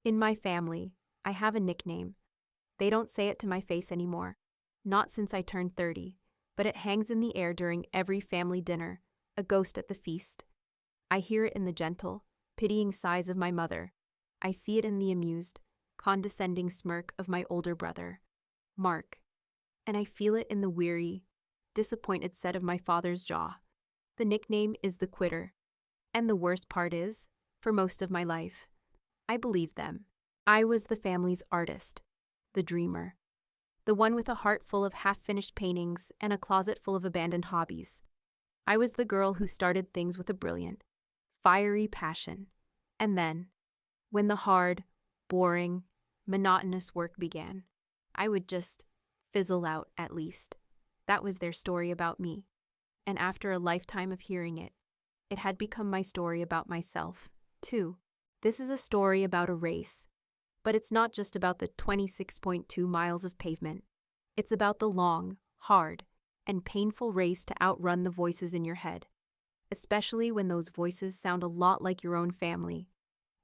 In my family, I have a nickname. They don't say it to my face anymore. Not since I turned 30, but it hangs in the air during every family dinner, a ghost at the feast. I hear it in the gentle, pitying sighs of my mother. I see it in the amused, condescending smirk of my older brother, Mark. And I feel it in the weary, disappointed set of my father's jaw. The nickname is the quitter. And the worst part is, for most of my life, I believed them. I was the family's artist, the dreamer, the one with a heart full of half-finished paintings and a closet full of abandoned hobbies. I was the girl who started things with a brilliant, fiery passion. And then, when the hard, boring, monotonous work began, I would just fizzle out at least. That was their story about me. And after a lifetime of hearing it, it had become my story about myself, too. This is a story about a race. But it's not just about the 26.2 miles of pavement. It's about the long, hard, and painful race to outrun the voices in your head. Especially when those voices sound a lot like your own family.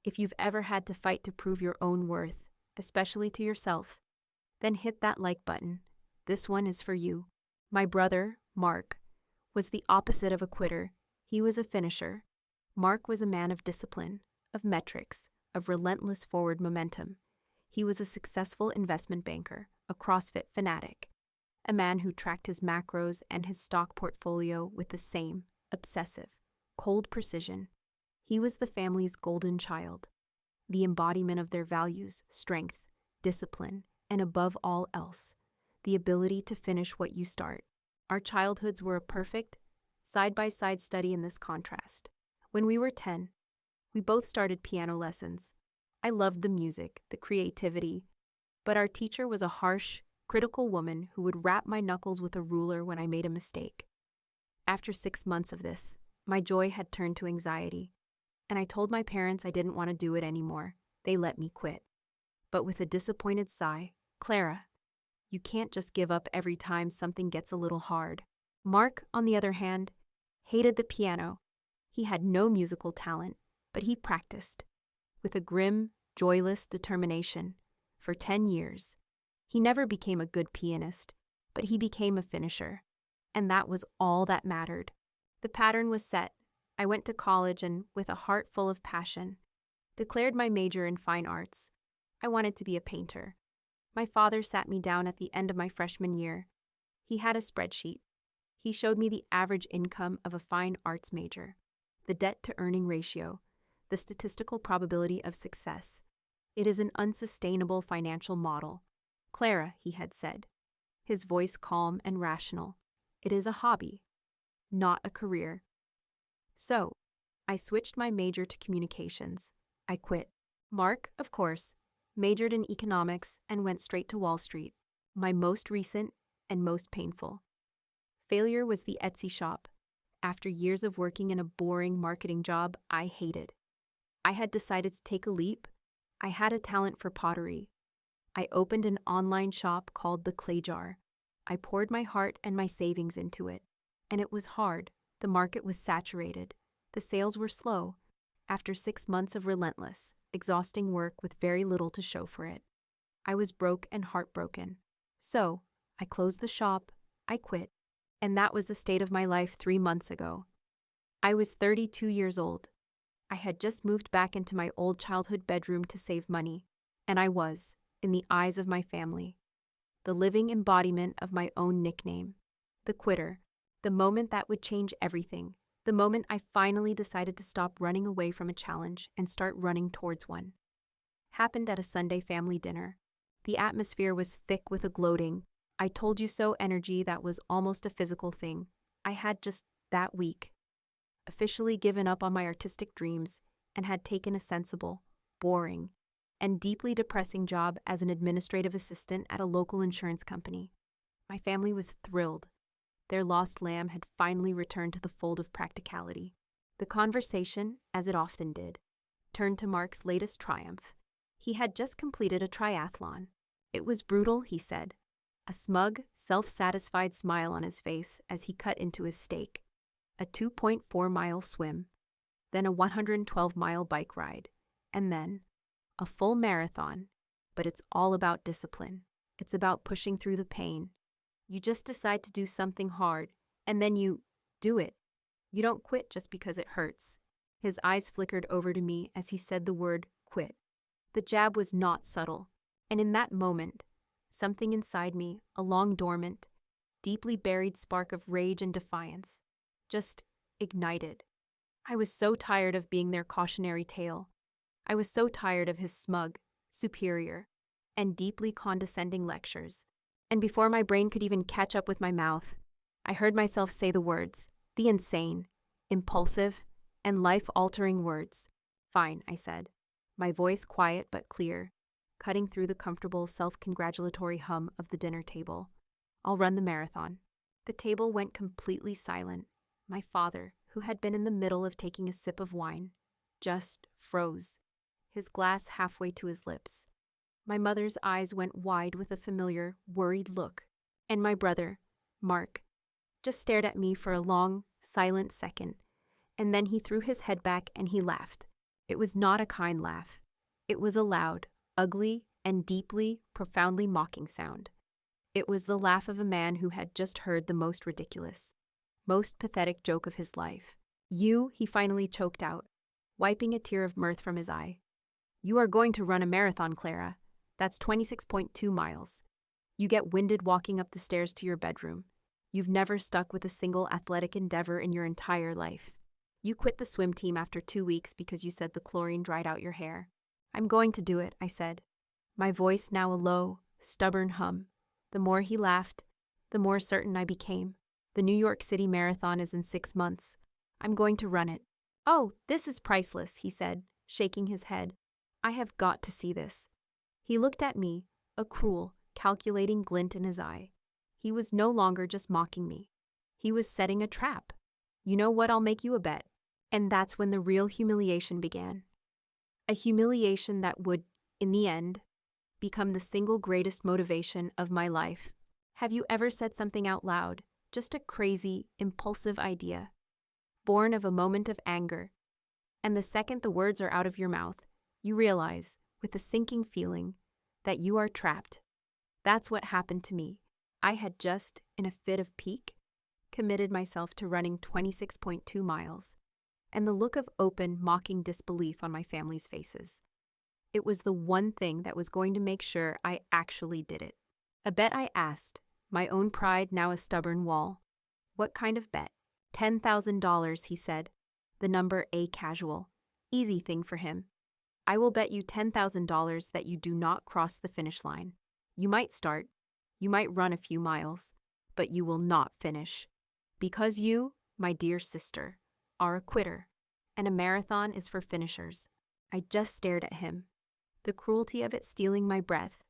If you've ever had to fight to prove your own worth, especially to yourself, then hit that like button. This one is for you. My brother, Mark, was the opposite of a quitter. He was a finisher. Mark was a man of discipline, of metrics, of relentless forward momentum. He was a successful investment banker, a CrossFit fanatic, a man who tracked his macros and his stock portfolio with the same obsessive, cold precision. He was the family's golden child, the embodiment of their values, strength, discipline, and above all else, the ability to finish what you start. Our childhoods were a perfect, side-by-side study in this contrast. When we were 10, we both started piano lessons. I loved the music, the creativity, but our teacher was a harsh, critical woman who would rap my knuckles with a ruler when I made a mistake. After 6 months of this, my joy had turned to anxiety, and I told my parents I didn't want to do it anymore. They let me quit. But with a disappointed sigh, "Clara, you can't just give up every time something gets a little hard." Mark, on the other hand, hated the piano. He had no musical talent, but he practiced, with a grim, joyless determination, for 10 years. He never became a good pianist, but he became a finisher, and that was all that mattered. The pattern was set. I went to college and, with a heart full of passion, declared my major in fine arts. I wanted to be a painter. My father sat me down at the end of my freshman year. He had a spreadsheet. He showed me the average income of a fine arts major, the debt-to-earning ratio, the statistical probability of success. It is an unsustainable financial model. "Clara," he had said, his voice calm and rational, "it is a hobby, not a career." So, I switched my major to communications. I quit. Mark, of course, majored in economics and went straight to Wall Street, my most recent and most painful. Failure was the Etsy shop. After years of working in a boring marketing job I hated, I had decided to take a leap. I had a talent for pottery. I opened an online shop called The Clay Jar. I poured my heart and my savings into it, and it was hard. The market was saturated. The sales were slow. After 6 months of relentless, exhausting work with very little to show for it, I was broke and heartbroken. So, I closed the shop, I quit, and that was the state of my life 3 months ago. I was 32 years old. I had just moved back into my old childhood bedroom to save money, and I was, in the eyes of my family, the living embodiment of my own nickname, the quitter, the moment that would change everything, the moment I finally decided to stop running away from a challenge and start running towards one. Happened at a Sunday family dinner. The atmosphere was thick with a gloating, "I told you so" energy that was almost a physical thing. I had just that week officially given up on my artistic dreams and had taken a sensible, boring, and deeply depressing job as an administrative assistant at a local insurance company. My family was thrilled. Their lost lamb had finally returned to the fold of practicality. The conversation, as it often did, turned to Mark's latest triumph. He had just completed a triathlon. It was brutal, he said, a smug, self-satisfied smile on his face as he cut into his steak. A 2.4-mile swim, then a 112-mile bike ride, and then, A full marathon, but it's all about discipline. It's about pushing through the pain. You just decide to do something hard, and then you do it. You don't quit just because it hurts. His eyes flickered over to me as he said the word quit. The jab was not subtle, and in that moment, something inside me, a long dormant, deeply buried spark of rage and defiance, just ignited. I was so tired of being their cautionary tale. I was so tired of his smug, superior, and deeply condescending lectures. And before my brain could even catch up with my mouth, I heard myself say the words, the insane, impulsive, and life-altering words. Fine, I said, my voice quiet but clear, cutting through the comfortable, self-congratulatory hum of the dinner table. I'll run the marathon. The table went completely silent. My father, who had been in the middle of taking a sip of wine, just froze, his glass halfway to his lips. My mother's eyes went wide with a familiar, worried look, and my brother, Mark, just stared at me for a long, silent second, and then he threw his head back and he laughed. It was not a kind laugh. It was a loud, ugly, and deeply, profoundly mocking sound. It was the laugh of a man who had just heard the most ridiculous, most pathetic joke of his life. You, he finally choked out, wiping a tear of mirth from his eye. You are going to run a marathon, Clara. That's 26.2 miles. You get winded walking up the stairs to your bedroom. You've never stuck with a single athletic endeavor in your entire life. You quit the swim team after 2 weeks because you said the chlorine dried out your hair. I'm going to do it, I said, my voice now a low, stubborn hum. The more he laughed, the more certain I became. The New York City Marathon is in 6 months. I'm going to run it. Oh, this is priceless, he said, shaking his head. I have got to see this. He looked at me, a cruel, calculating glint in his eye. He was no longer just mocking me. He was setting a trap. You know what, I'll make you a bet. And that's when the real humiliation began. A humiliation that would, in the end, become the single greatest motivation of my life. Have you ever said something out loud, just a crazy, impulsive idea, born of a moment of anger, and the second the words are out of your mouth, you realize, with a sinking feeling, that you are trapped? That's what happened to me. I had just, in a fit of pique, committed myself to running 26.2 miles, and the look of open, mocking disbelief on my family's faces. It was the one thing that was going to make sure I actually did it. A bet, I asked, my own pride now a stubborn wall. What kind of bet? $10,000, he said, the number a casual. Easy thing for him. I will bet you $10,000 that you do not cross the finish line. You might start, you might run a few miles, but you will not finish. Because you, my dear sister, are a quitter, and a marathon is for finishers. I just stared at him, the cruelty of it stealing my breath.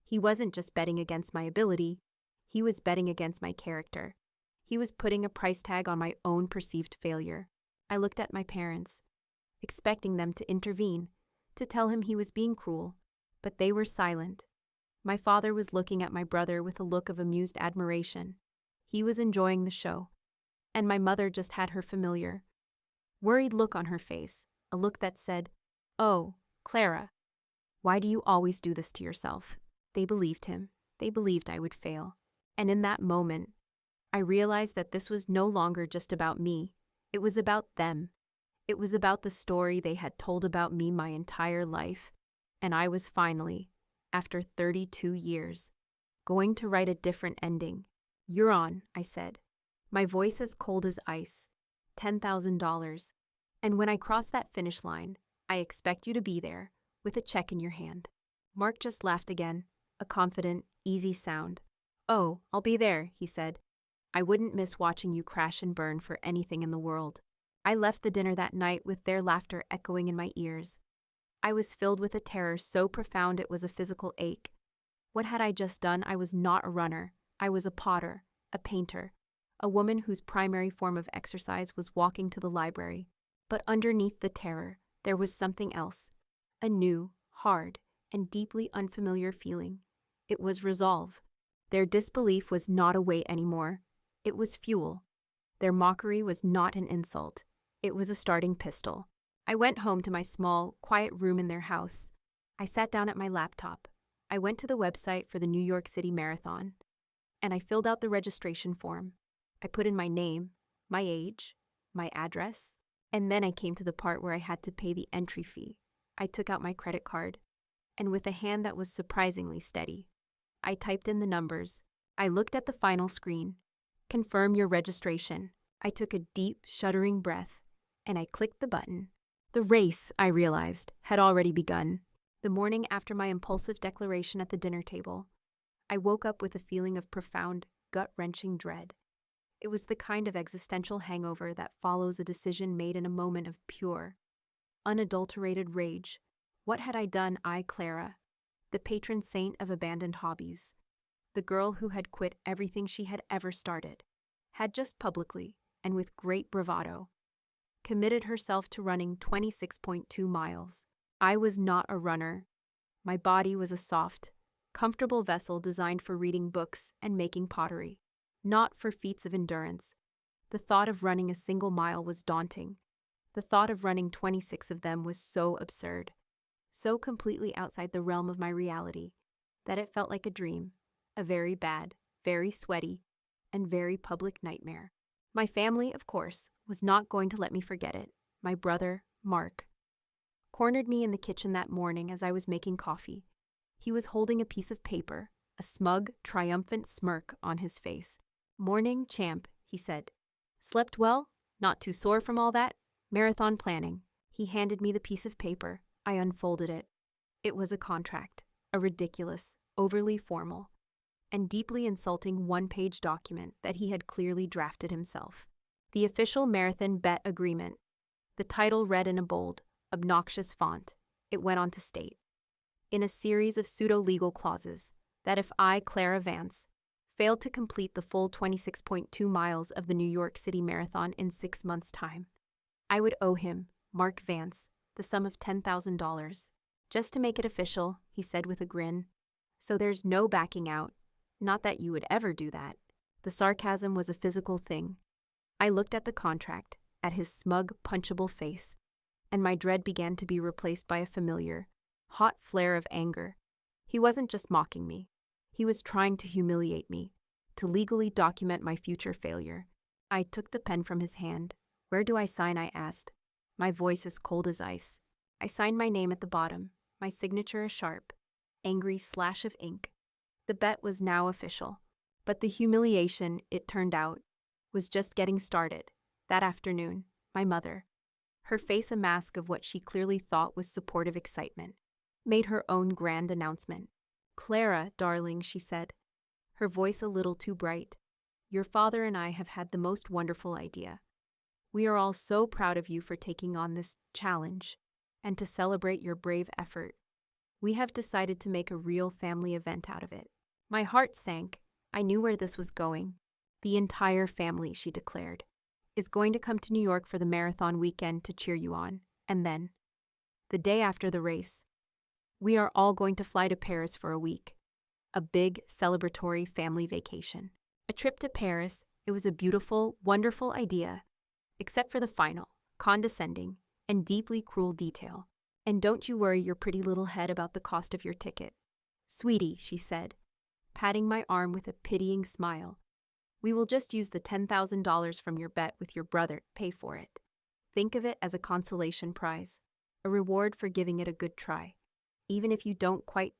He wasn't just betting against my ability, he was betting against my character. He was putting a price tag on my own perceived failure. I looked at my parents, expecting them to intervene, to tell him he was being cruel, but they were silent. My father was looking at my brother with a look of amused admiration. He was enjoying the show, and my mother just had her familiar, worried look on her face, a look that said, "Oh, Clara, why do you always do this to yourself?" They believed him. They believed I would fail. And in that moment, I realized that this was no longer just about me. It was about them. It was about the story they had told about me my entire life. And I was finally, after 32 years, going to write a different ending. "You're on," I said, my voice as cold as ice. $10,000. And when I cross that finish line, I expect you to be there, with a check in your hand. Mark just laughed again, a confident, easy sound. "Oh, I'll be there," he said. "I wouldn't miss watching you crash and burn for anything in the world." I left the dinner that night with their laughter echoing in my ears. I was filled with a terror so profound it was a physical ache. What had I just done? I was not a runner. I was a potter, a painter, a woman whose primary form of exercise was walking to the library. But underneath the terror, there was something else, a new, hard, and deeply unfamiliar feeling. It was resolve. Their disbelief was not a weight anymore. It was fuel. Their mockery was not an insult. It was a starting pistol. I went home to my small, quiet room in their house. I sat down at my laptop. I went to the website for the New York City Marathon, and I filled out the registration form. I put in my name, my age, my address, and then I came to the part where I had to pay the entry fee. I took out my credit card, and with a hand that was surprisingly steady, I typed in the numbers. I looked at the final screen. Confirm your registration. I took a deep, shuddering breath, and I clicked the button. The race, I realized, had already begun. The morning after my impulsive declaration at the dinner table, I woke up with a feeling of profound, gut-wrenching dread. It was the kind of existential hangover that follows a decision made in a moment of pure, unadulterated rage. What had I done, I, Clara, the patron saint of abandoned hobbies, the girl who had quit everything she had ever started, had just publicly, and with great bravado, committed herself to running 26.2 miles. I was not a runner. My body was a soft, comfortable vessel designed for reading books and making pottery, not for feats of endurance. The thought of running a single mile was daunting. The thought of running 26 of them was so absurd, so completely outside the realm of my reality, that it felt like a dream, a very bad, very sweaty, and very public nightmare. My family, of course, was not going to let me forget it. My brother, Mark, cornered me in the kitchen that morning as I was making coffee. He was holding a piece of paper, a smug, triumphant smirk on his face. "Morning, champ," he said. "Slept well? Not too sore from all that? Marathon planning." He handed me the piece of paper. I unfolded it. It was a contract, a ridiculous, overly formal, and deeply insulting one-page document that he had clearly drafted himself. The official marathon bet agreement. The title read in a bold, obnoxious font. It went on to state, in a series of pseudo-legal clauses, that if I, Clara Vance, failed to complete the full 26.2 miles of the New York City Marathon in 6 months' time, I would owe him, Mark Vance, the sum of $10,000. Just to make it official, he said with a grin. So there's no backing out. Not that you would ever do that. The sarcasm was a physical thing. I looked at the contract, at his smug, punchable face, and my dread began to be replaced by a familiar, hot flare of anger. He wasn't just mocking me. He was trying to humiliate me, to legally document my future failure. I took the pen from his hand. "Where do I sign?" I asked, my voice as cold as ice. I signed my name at the bottom, my signature a sharp, angry slash of ink. The bet was now official, but the humiliation, it turned out, was just getting started. That afternoon, my mother, her face a mask of what she clearly thought was supportive excitement, made her own grand announcement. "Clara, darling," she said, her voice a little too bright, "your father and I have had the most wonderful idea. We are all so proud of you for taking on this challenge, and to celebrate your brave effort, we have decided to make a real family event out of it." My heart sank. I knew where this was going. "The entire family," she declared, "is going to come to New York for the marathon weekend to cheer you on. And then, the day after the race, we are all going to fly to Paris for a week. A big, celebratory family vacation." A trip to Paris, it was a beautiful, wonderful idea, except for the final, condescending, and deeply cruel detail. "And don't you worry your pretty little head about the cost of your ticket. Sweetie," she said, patting my arm with a pitying smile, "we will just use the $10,000 from your bet with your brother to pay for it. Think of it as a consolation prize, a reward for giving it a good try, even if you don't quite,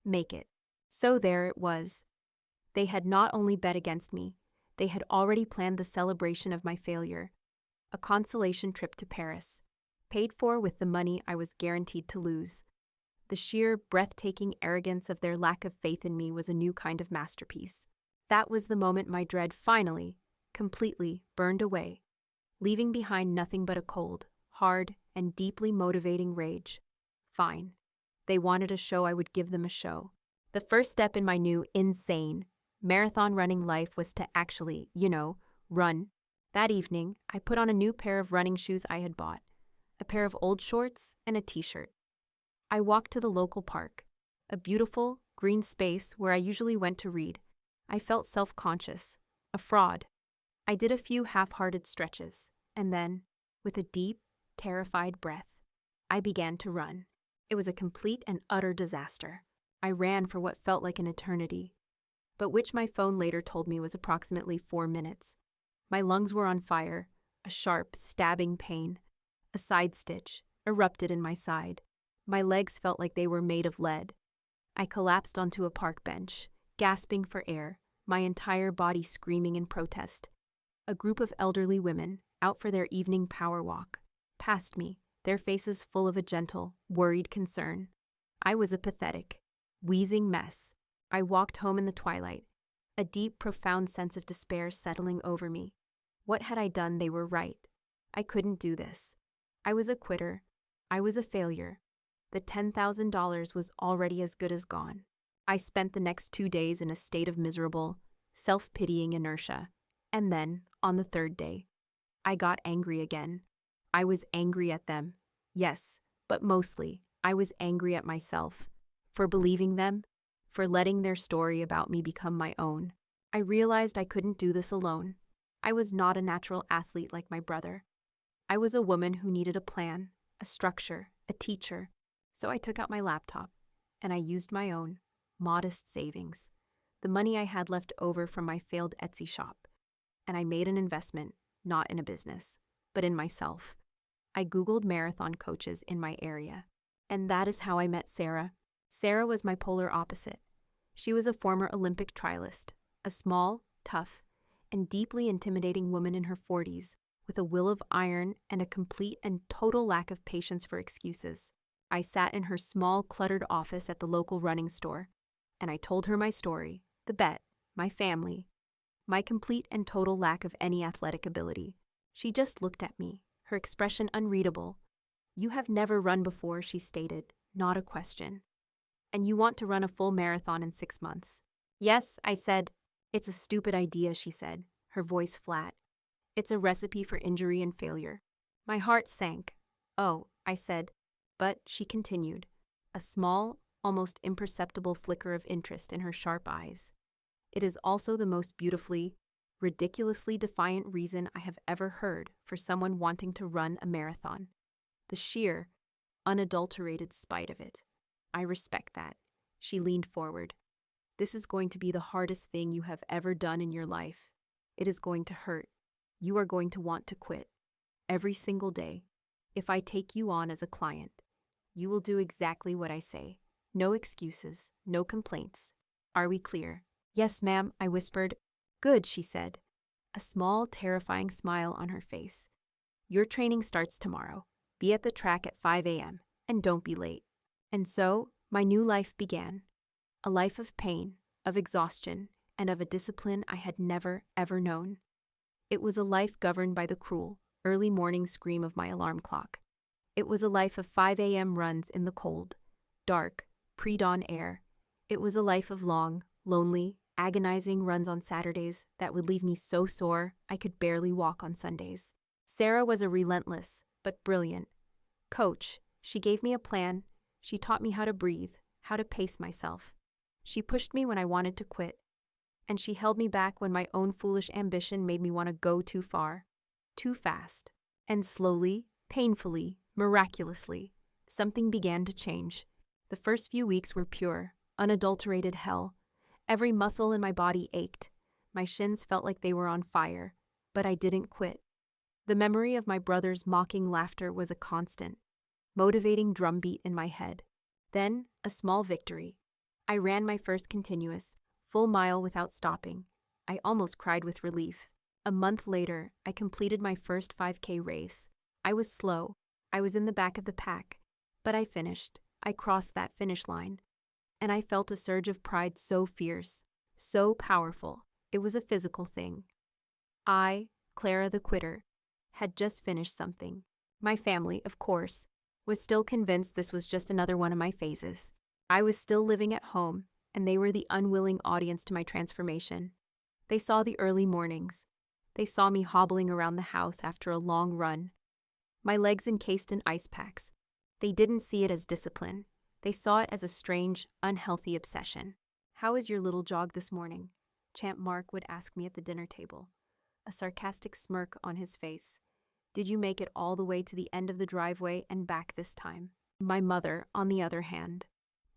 make it." So there it was. They had not only bet against me, they had already planned the celebration of my failure, a consolation trip to Paris, paid for with the money I was guaranteed to lose. The sheer, breathtaking arrogance of their lack of faith in me was a new kind of masterpiece. That was the moment my dread finally, completely burned away, leaving behind nothing but a cold, hard, and deeply motivating rage. Fine. They wanted a show, I would give them a show. The first step in my new, insane, marathon running life was to actually, run. That evening, I put on a new pair of running shoes I had bought, a pair of old shorts, and a t-shirt. I walked to the local park, a beautiful, green space where I usually went to read. I felt self-conscious, a fraud. I did a few half-hearted stretches, and then, with a deep, terrified breath, I began to run. It was a complete and utter disaster. I ran for what felt like an eternity, but which my phone later told me was approximately 4 minutes. My lungs were on fire, a sharp, stabbing pain. A side stitch erupted in my side. My legs felt like they were made of lead. I collapsed onto a park bench, gasping for air, my entire body screaming in protest. A group of elderly women, out for their evening power walk, passed me, their faces full of a gentle, worried concern. I was a pathetic, wheezing mess. I walked home in the twilight, a deep, profound sense of despair settling over me. What had I done? They were right. I couldn't do this. I was a quitter. I was a failure. The $10,000 was already as good as gone. I spent the next 2 days in a state of miserable, self-pitying inertia. And then, on the third day, I got angry again. I was angry at them. Yes, but mostly, I was angry at myself. For believing them, for letting their story about me become my own. I realized I couldn't do this alone. I was not a natural athlete like my brother. I was a woman who needed a plan, a structure, a teacher. So I took out my laptop, and I used my own, modest savings, the money I had left over from my failed Etsy shop, and I made an investment, not in a business, but in myself. I Googled marathon coaches in my area, and that is how I met Sarah. Sarah was my polar opposite. She was a former Olympic trialist, a small, tough, and deeply intimidating woman in her 40s, with a will of iron and a complete and total lack of patience for excuses. I sat in her small, cluttered office at the local running store, and I told her my story, the bet, my family, my complete and total lack of any athletic ability. She just looked at me, her expression unreadable. "You have never run before," she stated, not a question. "And you want to run a full marathon in 6 months." "Yes," I said. "It's a stupid idea," she said, her voice flat. "It's a recipe for injury and failure." My heart sank. "Oh," I said. But she continued, a small, almost imperceptible flicker of interest in her sharp eyes. "It is also the most beautifully, ridiculously defiant reason I have ever heard for someone wanting to run a marathon. The sheer, unadulterated spite of it. I respect that." She leaned forward. "This is going to be the hardest thing you have ever done in your life. It is going to hurt. You are going to want to quit. Every single day. If I take you on as a client, you will do exactly what I say. No excuses, no complaints. Are we clear?" "Yes, ma'am," I whispered. "Good," she said, a small, terrifying smile on her face. "Your training starts tomorrow. Be at the track at 5 a.m., and don't be late." And so, my new life began. A life of pain, of exhaustion, and of a discipline I had never, ever known. It was a life governed by the cruel, early morning scream of my alarm clock. It was a life of 5 a.m. runs in the cold, dark, pre-dawn air. It was a life of long, lonely, agonizing runs on Saturdays that would leave me so sore I could barely walk on Sundays. Sarah was a relentless, but brilliant coach. She gave me a plan. She taught me how to breathe, how to pace myself. She pushed me when I wanted to quit, and she held me back when my own foolish ambition made me want to go too far, too fast. And slowly, painfully, miraculously, something began to change. The first few weeks were pure, unadulterated hell. Every muscle in my body ached. My shins felt like they were on fire, but I didn't quit. The memory of my brother's mocking laughter was a constant, motivating drumbeat in my head. Then, a small victory. I ran my first continuous, full mile without stopping. I almost cried with relief. A month later, I completed my first 5K race. I was slow. I was in the back of the pack. But I finished. I crossed that finish line. And I felt a surge of pride so fierce, so powerful. It was a physical thing. I, Clara the quitter, had just finished something. My family, of course, was still convinced this was just another one of my phases. I was still living at home, and they were the unwilling audience to my transformation. They saw the early mornings. They saw me hobbling around the house after a long run, my legs encased in ice packs. They didn't see it as discipline. They saw it as a strange, unhealthy obsession. "How is your little jog this morning?" Champ Mark would ask me at the dinner table, a sarcastic smirk on his face. "Did you make it all the way to the end of the driveway and back this time?" My mother, on the other hand,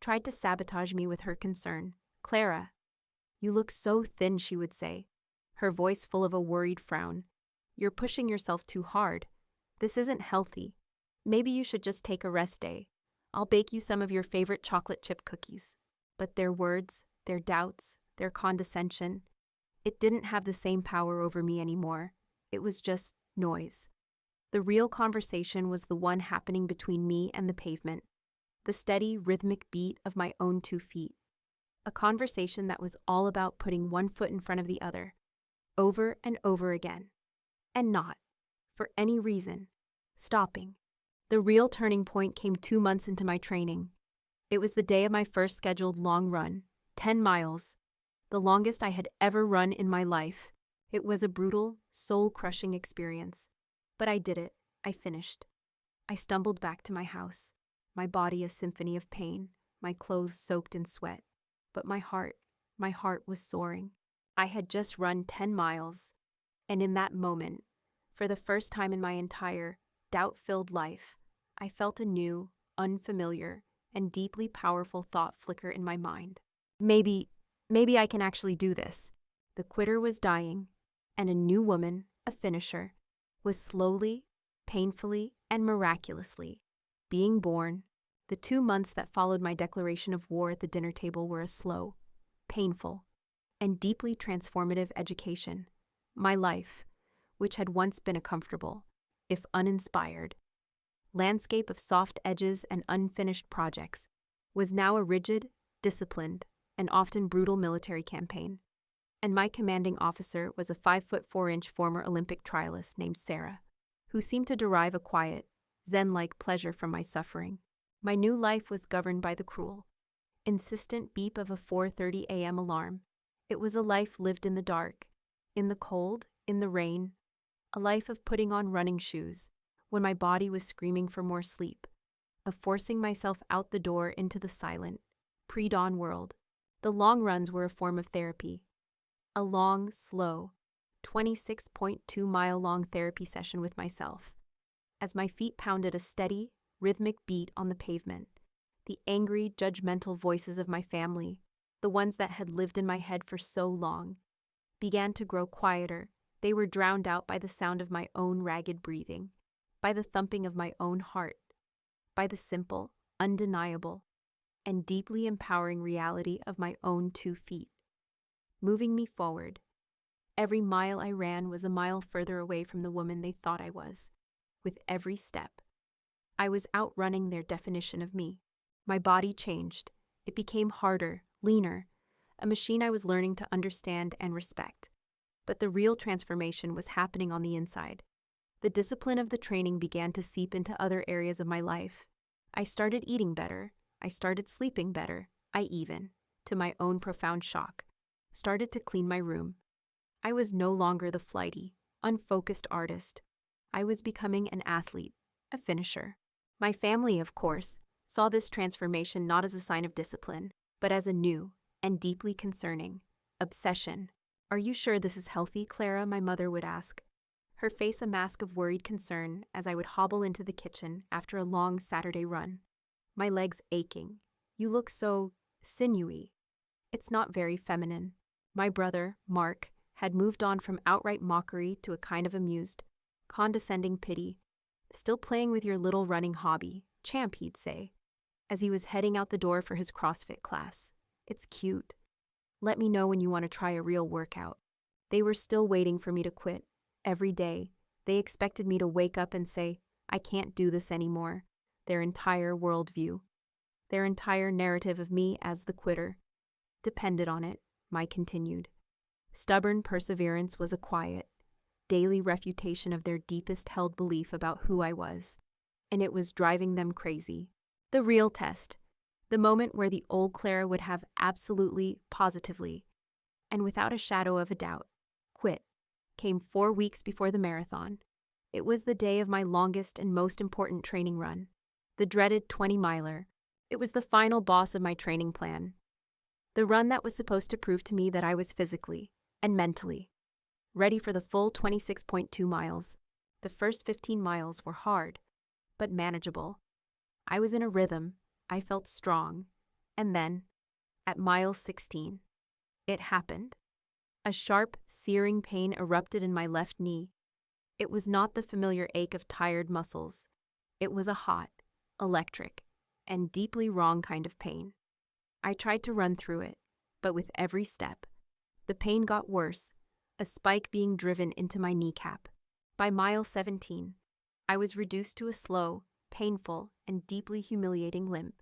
tried to sabotage me with her concern. "Clara, you look so thin," she would say, her voice full of a worried frown. "You're pushing yourself too hard. This isn't healthy. Maybe you should just take a rest day. I'll bake you some of your favorite chocolate chip cookies." But their words, their doubts, their condescension, it didn't have the same power over me anymore. It was just noise. The real conversation was the one happening between me and the pavement, the steady, rhythmic beat of my own 2 feet. A conversation that was all about putting one foot in front of the other, over and over again. And not, for any reason, stopping. The real turning point came 2 months into my training. It was the day of my first scheduled long run, 10 miles, the longest I had ever run in my life. It was a brutal, soul-crushing experience. But I did it. I finished. I stumbled back to my house, my body a symphony of pain, my clothes soaked in sweat. But my heart was soaring. I had just run 10 miles, and in that moment, for the first time in my entire, doubt-filled life, I felt a new, unfamiliar, and deeply powerful thought flicker in my mind. Maybe I can actually do this. The quitter was dying, and a new woman, a finisher, was slowly, painfully, and miraculously being born. The 2 months that followed my declaration of war at the dinner table were a slow, painful, and deeply transformative education. My life, which had once been a comfortable, if uninspired, landscape of soft edges and unfinished projects, was now a rigid, disciplined, and often brutal military campaign. And my commanding officer was a 5'4" former Olympic trialist named Sarah, who seemed to derive a quiet, zen-like pleasure from my suffering. My new life was governed by the cruel, insistent beep of a 4:30 a.m. alarm. It was a life lived in the dark, in the cold, in the rain, a life of putting on running shoes when my body was screaming for more sleep, of forcing myself out the door into the silent, pre-dawn world. The long runs were a form of therapy. A long, slow, 26.2-mile-long therapy session with myself. As my feet pounded a steady, rhythmic beat on the pavement, the angry, judgmental voices of my family, the ones that had lived in my head for so long, began to grow quieter. They were drowned out by the sound of my own ragged breathing, by the thumping of my own heart, by the simple, undeniable, and deeply empowering reality of my own 2 feet, moving me forward. Every mile I ran was a mile further away from the woman they thought I was. With every step, I was outrunning their definition of me. My body changed. It became harder, leaner, a machine I was learning to understand and respect. But the real transformation was happening on the inside. The discipline of the training began to seep into other areas of my life. I started eating better. I started sleeping better. I even, to my own profound shock, started to clean my room. I was no longer the flighty, unfocused artist. I was becoming an athlete, a finisher. My family, of course, saw this transformation not as a sign of discipline, but as a new and deeply concerning obsession. "Are you sure this is healthy, Clara?" my mother would ask, her face a mask of worried concern as I would hobble into the kitchen after a long Saturday run, my legs aching. "You look so sinewy." It's not very feminine. My brother, Mark, had moved on from outright mockery to a kind of amused, condescending pity. "Still playing with your little running hobby, champ," he'd say, as he was heading out the door for his CrossFit class. "It's cute. Let me know when you want to try a real workout." They were still waiting for me to quit. Every day, they expected me to wake up and say, "I can't do this anymore." Their entire worldview, their entire narrative of me as the quitter, depended on it, my continued. Stubborn perseverance was a quiet, daily refutation of their deepest held belief about who I was, and it was driving them crazy. The real test, the moment where the old Clara would have absolutely, positively, and without a shadow of a doubt, quit, came 4 weeks before the marathon. It was the day of my longest and most important training run, the dreaded 20-miler. It was the final boss of my training plan, the run that was supposed to prove to me that I was physically and mentally ready for the full 26.2 miles. The first 15 miles were hard, but manageable. I was in a rhythm. I felt strong. And then, at mile 16, it happened. A sharp, searing pain erupted in my left knee. It was not the familiar ache of tired muscles. It was a hot, electric, and deeply wrong kind of pain. I tried to run through it, but with every step, the pain got worse, a spike being driven into my kneecap. By mile 17, I was reduced to a slow, painful, and deeply humiliating limp.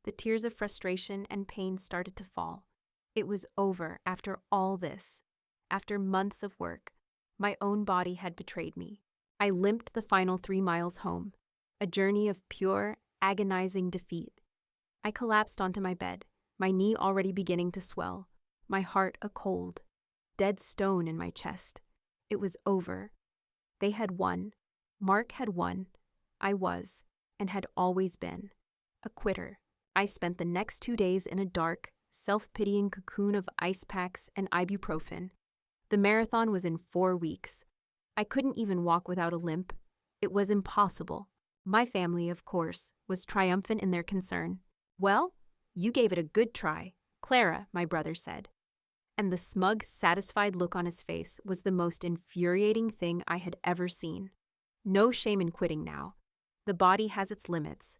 The tears of frustration and pain started to fall. It was over after all this. After months of work, my own body had betrayed me. I limped the final 3 miles home, a journey of pure, agonizing defeat. I collapsed onto my bed, my knee already beginning to swell, my heart a cold, dead stone in my chest. It was over. They had won. Mark had won. I was, and had always been, a quitter. I spent the next 2 days in a dark, self-pitying cocoon of ice packs and ibuprofen. The marathon was in 4 weeks. I couldn't even walk without a limp. It was impossible. My family, of course, was triumphant in their concern. "Well, you gave it a good try," Clara, my brother, said. And the smug, satisfied look on his face was the most infuriating thing I had ever seen. No shame in quitting now. The body has its limits.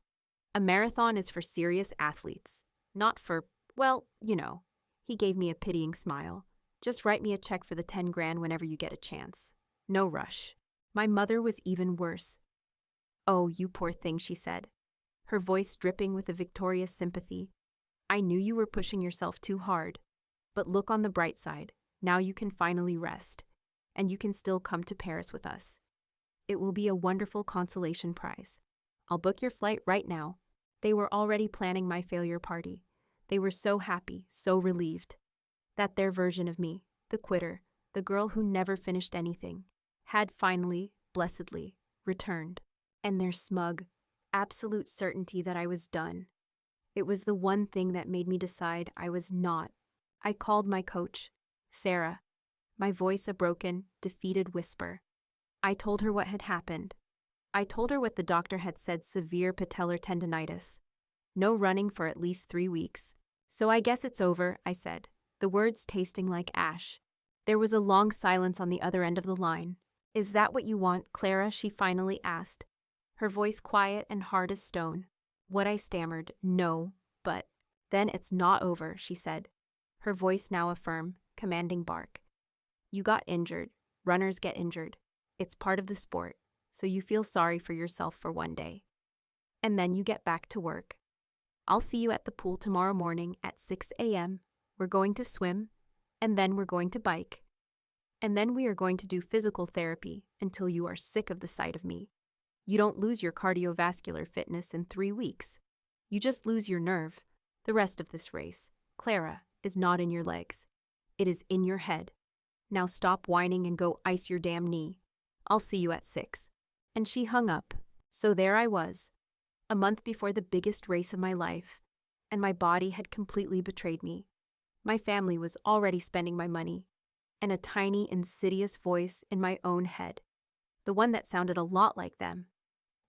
A marathon is for serious athletes, not for, well, you know. He gave me a pitying smile. "Just write me a check for the 10 grand whenever you get a chance. No rush." My mother was even worse. "Oh, you poor thing," she said, her voice dripping with a victorious sympathy. "I knew you were pushing yourself too hard. But look on the bright side. Now you can finally rest. And you can still come to Paris with us. It will be a wonderful consolation prize. I'll book your flight right now." They were already planning my failure party. They were so happy, so relieved. That their version of me, the quitter, the girl who never finished anything, had finally, blessedly, returned. And their smug, absolute certainty that I was done. It was the one thing that made me decide I was not. I called my coach, Sarah, my voice a broken, defeated whisper. I told her what had happened. I told her what the doctor had said: severe patellar tendinitis. No running for at least 3 weeks. "So I guess it's over," I said, the words tasting like ash. There was a long silence on the other end of the line. "Is that what you want, Clara?" she finally asked, her voice quiet and hard as stone. What I stammered, "No, but..." "Then it's not over," she said, her voice now a firm, commanding bark. "You got injured. Runners get injured. It's part of the sport, so you feel sorry for yourself for 1 day. And then you get back to work. I'll see you at the pool tomorrow morning at 6 a.m. We're going to swim, and then we're going to bike. And then we are going to do physical therapy until you are sick of the sight of me. You don't lose your cardiovascular fitness in 3 weeks. You just lose your nerve. The rest of this race, Clara, is not in your legs. It is in your head. Now stop whining and go ice your damn knee. I'll see you at 6. And she hung up. So there I was, a month before the biggest race of my life, and my body had completely betrayed me. My family was already spending my money, and a tiny, insidious voice in my own head, the one that sounded a lot like them,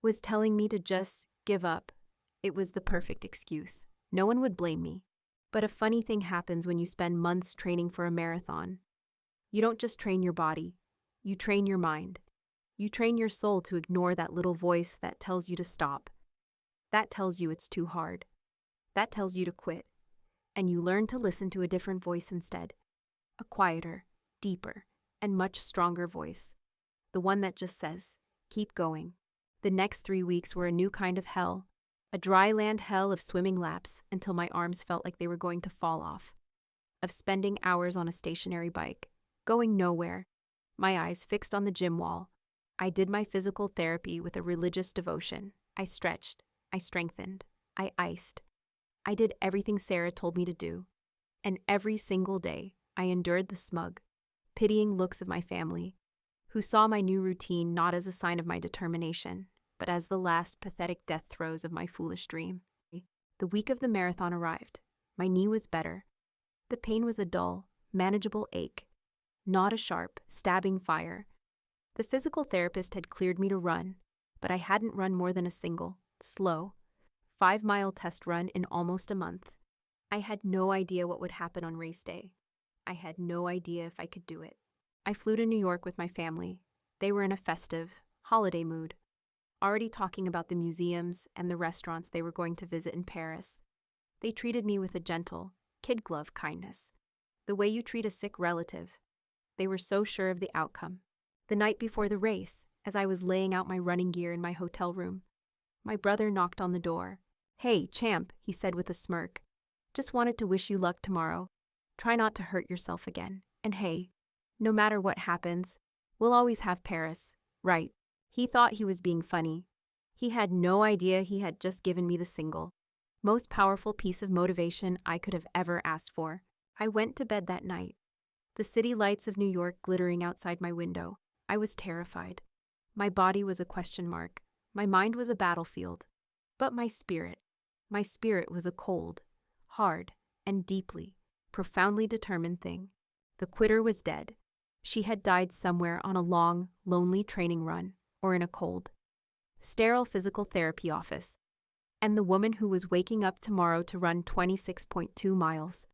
was telling me to just give up. It was the perfect excuse. No one would blame me. But a funny thing happens when you spend months training for a marathon. You don't just train your body, you train your mind. You train your soul to ignore that little voice that tells you to stop. That tells you it's too hard. That tells you to quit. And you learn to listen to a different voice instead. A quieter, deeper, and much stronger voice. The one that just says, keep going. The next 3 weeks were a new kind of hell. A dry land hell of swimming laps until my arms felt like they were going to fall off. Of spending hours on a stationary bike, going nowhere, my eyes fixed on the gym wall. I did my physical therapy with a religious devotion. I stretched. I strengthened. I iced. I did everything Sarah told me to do. And every single day, I endured the smug, pitying looks of my family, who saw my new routine not as a sign of my determination, but as the last pathetic death throes of my foolish dream. The week of the marathon arrived. My knee was better. The pain was a dull, manageable ache, not a sharp, stabbing fire. The physical therapist had cleared me to run, but I hadn't run more than a single, slow, 5-mile test run in almost a month. I had no idea what would happen on race day. I had no idea if I could do it. I flew to New York with my family. They were in a festive, holiday mood, already talking about the museums and the restaurants they were going to visit in Paris. They treated me with a gentle, kid-glove kindness, the way you treat a sick relative. They were so sure of the outcome. The night before the race, as I was laying out my running gear in my hotel room, my brother knocked on the door. "Hey, champ," he said with a smirk. "Just wanted to wish you luck tomorrow. Try not to hurt yourself again. And hey, no matter what happens, we'll always have Paris, right?" He thought he was being funny. He had no idea he had just given me the single, most powerful piece of motivation I could have ever asked for. I went to bed that night, the city lights of New York glittering outside my window. I was terrified. My body was a question mark. My mind was a battlefield. But my spirit was a cold, hard, and deeply, profoundly determined thing. The quitter was dead. She had died somewhere on a long, lonely training run, or in a cold, sterile physical therapy office. And the woman who was waking up tomorrow to run 26.2 miles.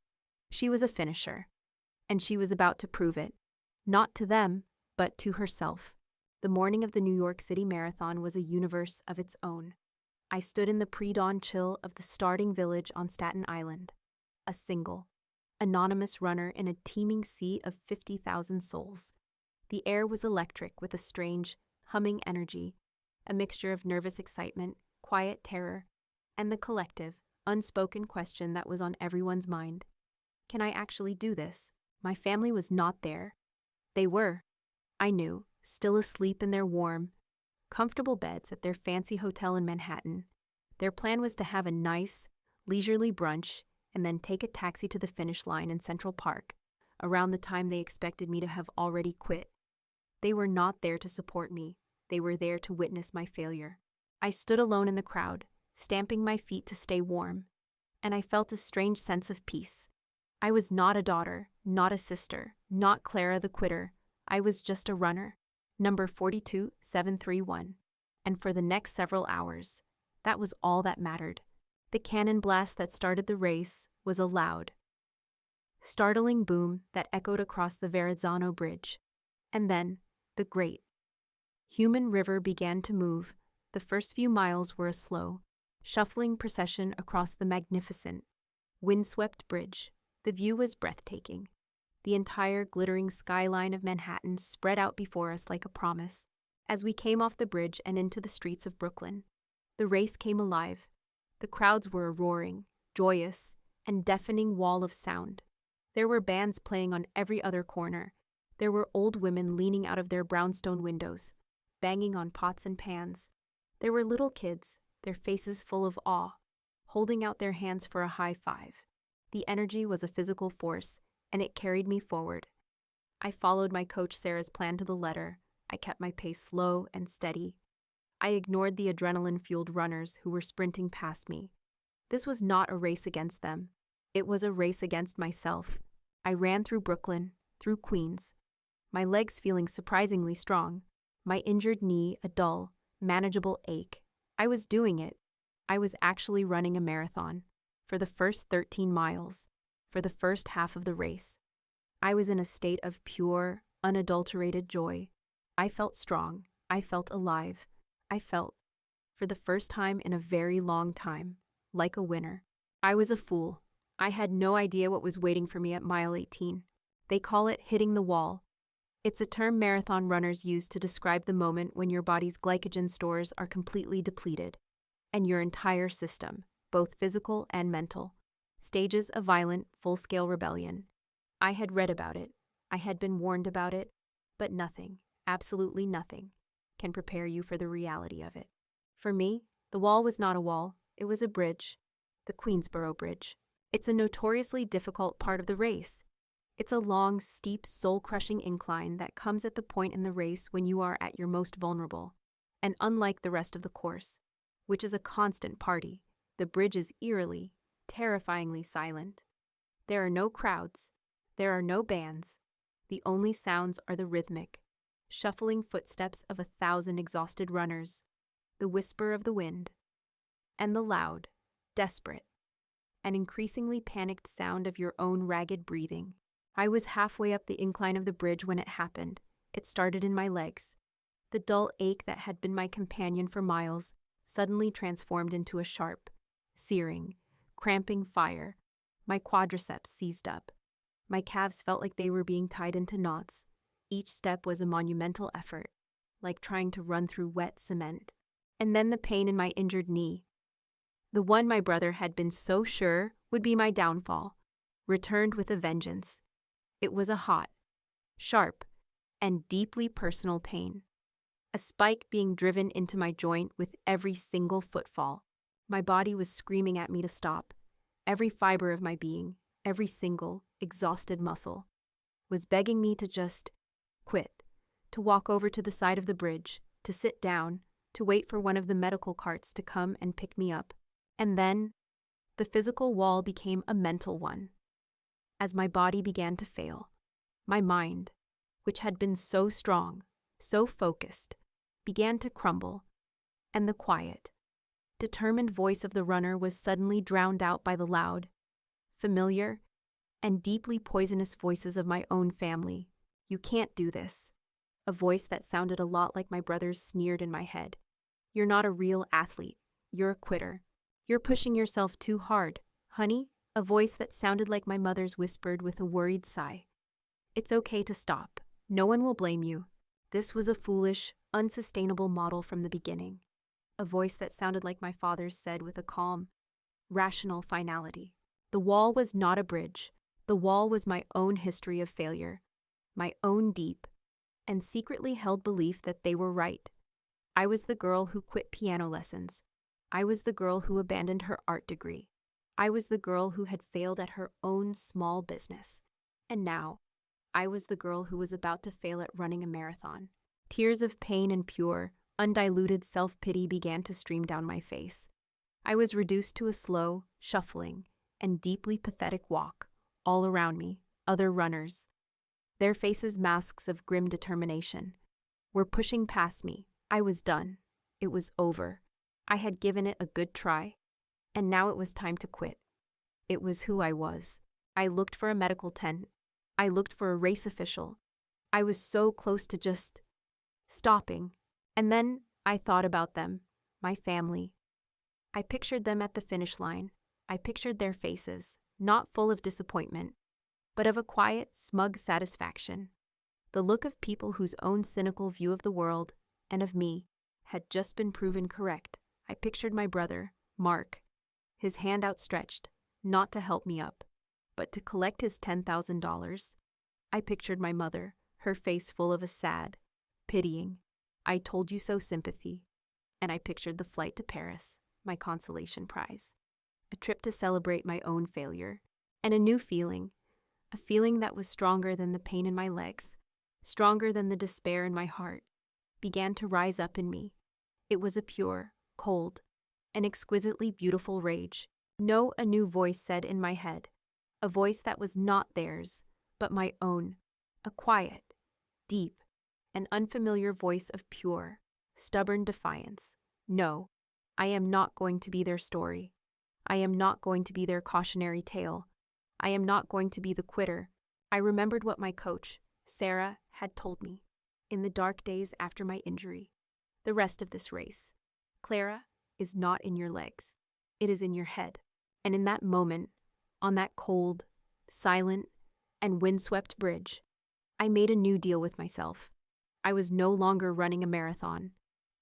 She was a finisher. And she was about to prove it. Not to them, but to herself. The morning of the New York City Marathon was a universe of its own. I stood in the pre-dawn chill of the starting village on Staten Island, a single, anonymous runner in a teeming sea of 50,000 souls. The air was electric with a strange, humming energy, a mixture of nervous excitement, quiet terror, and the collective, unspoken question that was on everyone's mind. Can I actually do this? My family was not there. They were, I knew, still asleep in their warm, comfortable beds at their fancy hotel in Manhattan. Their plan was to have a nice, leisurely brunch and then take a taxi to the finish line in Central Park, around the time they expected me to have already quit. They were not there to support me. They were there to witness my failure. I stood alone in the crowd, stamping my feet to stay warm, and I felt a strange sense of peace. I was not a daughter, not a sister, not Clara the quitter. I was just a runner, number 42731. And for the next several hours, that was all that mattered. The cannon blast that started the race was a loud, startling boom that echoed across the Verrazzano Bridge. And then, the great human river began to move. The first few miles were a slow, shuffling procession across the magnificent, windswept bridge. The view was breathtaking. The entire glittering skyline of Manhattan spread out before us like a promise. As we came off the bridge and into the streets of Brooklyn, the race came alive. The crowds were a roaring, joyous, and deafening wall of sound. There were bands playing on every other corner. There were old women leaning out of their brownstone windows, banging on pots and pans. There were little kids, their faces full of awe, holding out their hands for a high five. The energy was a physical force, and it carried me forward. I followed my coach Sarah's plan to the letter. I kept my pace slow and steady. I ignored the adrenaline-fueled runners who were sprinting past me. This was not a race against them. It was a race against myself. I ran through Brooklyn, through Queens, my legs feeling surprisingly strong, my injured knee a dull, manageable ache. I was doing it. I was actually running a marathon. For the first 13 miles, for the first half of the race, I was in a state of pure, unadulterated joy. I felt strong. I felt alive. I felt, for the first time in a very long time, like a winner. I was a fool. I had no idea what was waiting for me at mile 18. They call it hitting the wall. It's a term marathon runners use to describe the moment when your body's glycogen stores are completely depleted, and your entire system, both physical and mental, stages a violent, full-scale rebellion. I had read about it. I had been warned about it, but nothing, absolutely nothing, can prepare you for the reality of it. For me, the wall was not a wall, it was a bridge, the Queensboro Bridge. It's a notoriously difficult part of the race. It's a long, steep, soul-crushing incline that comes at the point in the race when you are at your most vulnerable. And unlike the rest of the course, which is a constant party, the bridge is eerily, terrifyingly silent. There are no crowds. There are no bands. The only sounds are the rhythmic, shuffling footsteps of 1,000 exhausted runners, the whisper of the wind, and the loud, desperate, an increasingly panicked sound of your own ragged breathing. I was halfway up the incline of the bridge when it happened. It started in my legs. The dull ache that had been my companion for miles suddenly transformed into a sharp, searing, cramping fire. My quadriceps seized up. My calves felt like they were being tied into knots. Each step was a monumental effort, like trying to run through wet cement. And then the pain in my injured knee, the one my brother had been so sure would be my downfall, returned with a vengeance. It was a hot, sharp, and deeply personal pain. A spike being driven into my joint with every single footfall. My body was screaming at me to stop. Every fiber of my being, every single, exhausted muscle, was begging me to just quit, to walk over to the side of the bridge, to sit down, to wait for one of the medical carts to come and pick me up. And then, the physical wall became a mental one. As my body began to fail, my mind, which had been so strong, so focused, began to crumble, and the quiet, determined voice of the runner was suddenly drowned out by the loud, familiar, and deeply poisonous voices of my own family. "You can't do this." A voice that sounded a lot like my brother's sneered in my head. "You're not a real athlete. You're a quitter. You're pushing yourself too hard, honey." A voice that sounded like my mother's whispered with a worried sigh. "It's okay to stop. No one will blame you." This was a foolish, unsustainable model from the beginning. A voice that sounded like my father's said with a calm, rational finality. The wall was not a bridge. The wall was my own history of failure, my own deep and secretly held belief that they were right. I was the girl who quit piano lessons. I was the girl who abandoned her art degree. I was the girl who had failed at her own small business. And now, I was the girl who was about to fail at running a marathon. Tears of pain and pure, undiluted self-pity began to stream down my face. I was reduced to a slow, shuffling, and deeply pathetic walk. All around me, other runners, their faces masks of grim determination, were pushing past me. I was done. It was over. I had given it a good try, and now it was time to quit. It was who I was. I looked for a medical tent. I looked for a race official. I was so close to just stopping. And then I thought about them, my family. I pictured them at the finish line. I pictured their faces, not full of disappointment, but of a quiet, smug satisfaction. The look of people whose own cynical view of the world, and of me, had just been proven correct. I pictured my brother, Mark, his hand outstretched, not to help me up, but to collect his $10,000. I pictured my mother, her face full of a sad, pitying, "I told you so" sympathy. And I pictured the flight to Paris, my consolation prize. A trip to celebrate my own failure. And a new feeling, a feeling that was stronger than the pain in my legs, stronger than the despair in my heart, began to rise up in me. It was a pure, cold, and exquisitely beautiful rage. No, a new voice said in my head, a voice that was not theirs, but my own, a quiet, deep, and unfamiliar voice of pure, stubborn defiance. "No, I am not going to be their story. I am not going to be their cautionary tale. I am not going to be the quitter." I remembered what my coach, Sarah, had told me in the dark days after my injury. The rest of this race, Clara, is not in your legs. It is in your head. And in that moment, on that cold, silent, and windswept bridge, I made a new deal with myself. I was no longer running a marathon.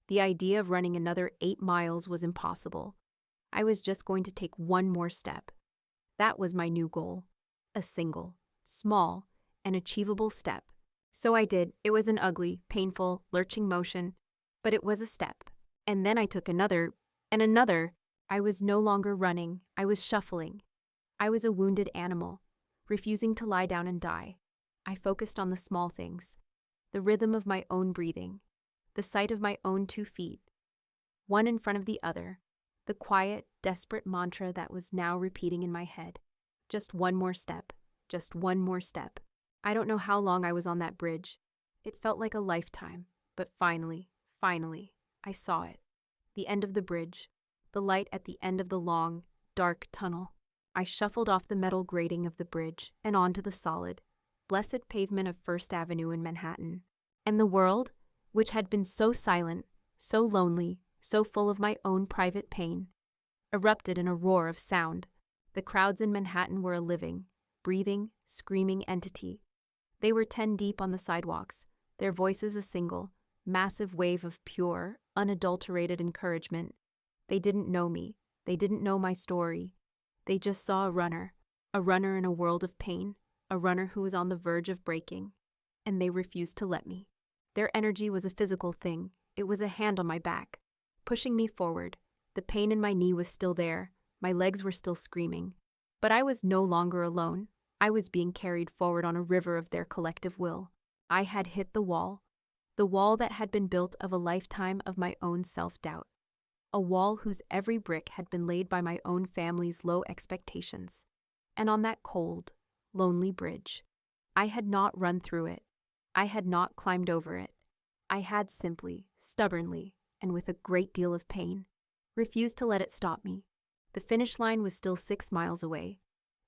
The idea of running another 8 miles was impossible. I was just going to take one more step. That was my new goal. A single, small, and achievable step. So I did. It was an ugly, painful, lurching motion, but it was a step. And then I took another, and another. I was no longer running. I was shuffling. I was a wounded animal, refusing to lie down and die. I focused on the small things, the rhythm of my own breathing, the sight of my own 2 feet, one in front of the other, the quiet, desperate mantra that was now repeating in my head. Just one more step, just one more step. I don't know how long I was on that bridge. It felt like a lifetime, but finally, I saw it. The end of the bridge, the light at the end of the long, dark tunnel. I shuffled off the metal grating of the bridge and onto the solid, blessed pavement of First Avenue in Manhattan. And the world, which had been so silent, so lonely, so full of my own private pain, erupted in a roar of sound. The crowds in Manhattan were a living, breathing, screaming entity. They were 10 deep on the sidewalks, their voices a single, massive wave of pure, unadulterated encouragement. They didn't know me. They didn't know my story. They just saw a runner in a world of pain, a runner who was on the verge of breaking, and they refused to let me. Their energy was a physical thing. It was a hand on my back, pushing me forward. The pain in my knee was still there. My legs were still screaming. But I was no longer alone. I was being carried forward on a river of their collective will. I had hit the wall that had been built of a lifetime of my own self-doubt. A wall whose every brick had been laid by my own family's low expectations. And on that cold, lonely bridge, I had not run through it. I had not climbed over it. I had simply, stubbornly, and with a great deal of pain, refused to let it stop me. The finish line was still 6 miles away,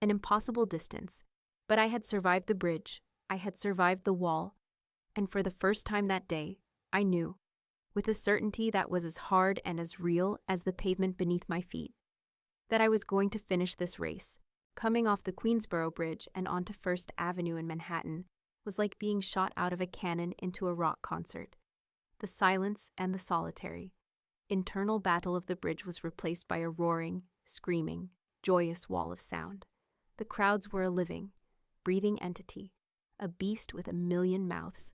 an impossible distance, but I had survived the bridge, I had survived the wall, and for the first time that day, I knew, with a certainty that was as hard and as real as the pavement beneath my feet, that I was going to finish this race. Coming off the Queensboro Bridge and onto First Avenue in Manhattan was like being shot out of a cannon into a rock concert. The silence and the solitary, internal battle of the bridge was replaced by a roaring, screaming, joyous wall of sound. The crowds were a living, breathing entity, a beast with a million mouths,